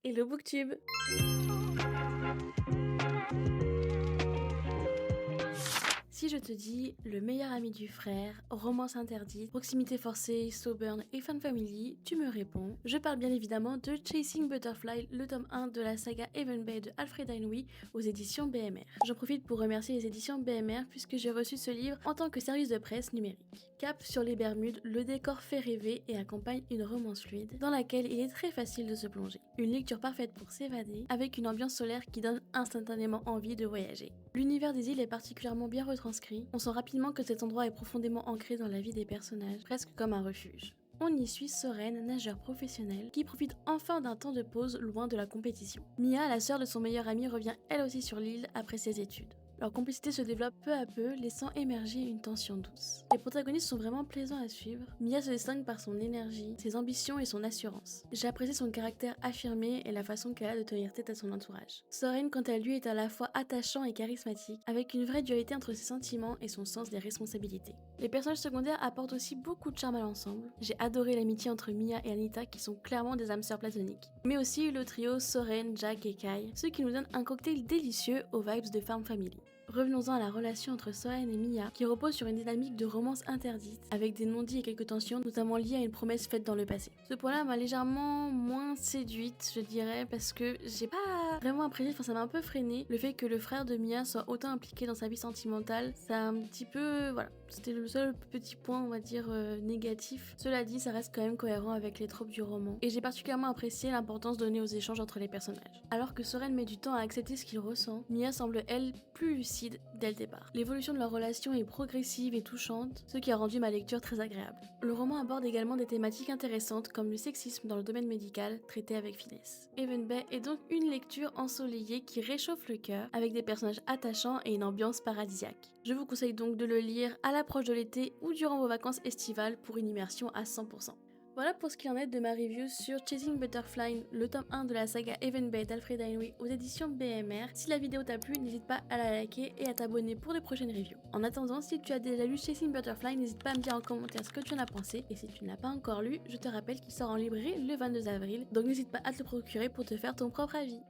Hello Booktube! Si je te dis Le meilleur ami du frère, Romance interdite, Proximité forcée, Slow burn et Fan family, tu me réponds. Je parle bien évidemment de Chasing Butterfly, le tome 1 de la saga Heaven Bay de Alfred Inouye aux éditions BMR. J'en profite pour remercier les éditions BMR puisque j'ai reçu ce livre en tant que service de presse numérique. Cap sur les Bermudes, le décor fait rêver et accompagne une romance fluide dans laquelle il est très facile de se plonger. Une lecture parfaite pour s'évader avec une ambiance solaire qui donne instantanément envie de voyager. L'univers des îles est particulièrement bien retranscrit, on sent rapidement que cet endroit est profondément ancré dans la vie des personnages, presque comme un refuge. On y suit Soren, nageur professionnel, qui profite enfin d'un temps de pause loin de la compétition. Mia, la sœur de son meilleur ami, revient elle aussi sur l'île après ses études. Leur complicité se développe peu à peu, laissant émerger une tension douce. Les protagonistes sont vraiment plaisants à suivre. Mia se distingue par son énergie, ses ambitions et son assurance. J'ai apprécié son caractère affirmé et la façon qu'elle a de tenir tête à son entourage. Soren, quant à lui, est à la fois attachant et charismatique, avec une vraie dualité entre ses sentiments et son sens des responsabilités. Les personnages secondaires apportent aussi beaucoup de charme à l'ensemble. J'ai adoré l'amitié entre Mia et Anita qui sont clairement des âmes sœurs platoniques. Mais aussi le trio Soren, Jack et Kai, ce qui nous donne un cocktail délicieux aux vibes de Farm Family. Revenons-en à la relation entre Soren et Mia, qui repose sur une dynamique de romance interdite, avec des non-dits et quelques tensions, notamment liées à une promesse faite dans le passé. Ce point-là m'a légèrement moins séduite, je dirais, parce que j'ai pas vraiment apprécié, ça m'a un peu freiné, le fait que le frère de Mia soit autant impliqué dans sa vie sentimentale. Ça a un petit peu, voilà, c'était le seul petit point, on va dire, négatif. Cela dit, ça reste quand même cohérent avec les tropes du roman, et j'ai particulièrement apprécié l'importance donnée aux échanges entre les personnages. Alors que Soren met du temps à accepter ce qu'il ressent, Mia semble, elle, plus lucide dès le départ. L'évolution de leur relation est progressive et touchante, ce qui a rendu ma lecture très agréable. Le roman aborde également des thématiques intéressantes comme le sexisme dans le domaine médical, traité avec finesse. Heaven Bay est donc une lecture ensoleillée qui réchauffe le cœur, avec des personnages attachants et une ambiance paradisiaque. Je vous conseille donc de le lire à l'approche de l'été ou durant vos vacances estivales pour une immersion à 100%. Voilà pour ce qu'il en est de ma review sur Chasing Butterfly, le tome 1 de la saga Heaven Bay d'Alfred Inouye aux éditions BMR. Si la vidéo t'a plu, n'hésite pas à la liker et à t'abonner pour de prochaines reviews. En attendant, si tu as déjà lu Chasing Butterfly, n'hésite pas à me dire en commentaire ce que tu en as pensé. Et si tu ne l'as pas encore lu, je te rappelle qu'il sort en librairie le 22 avril, donc n'hésite pas à te le procurer pour te faire ton propre avis.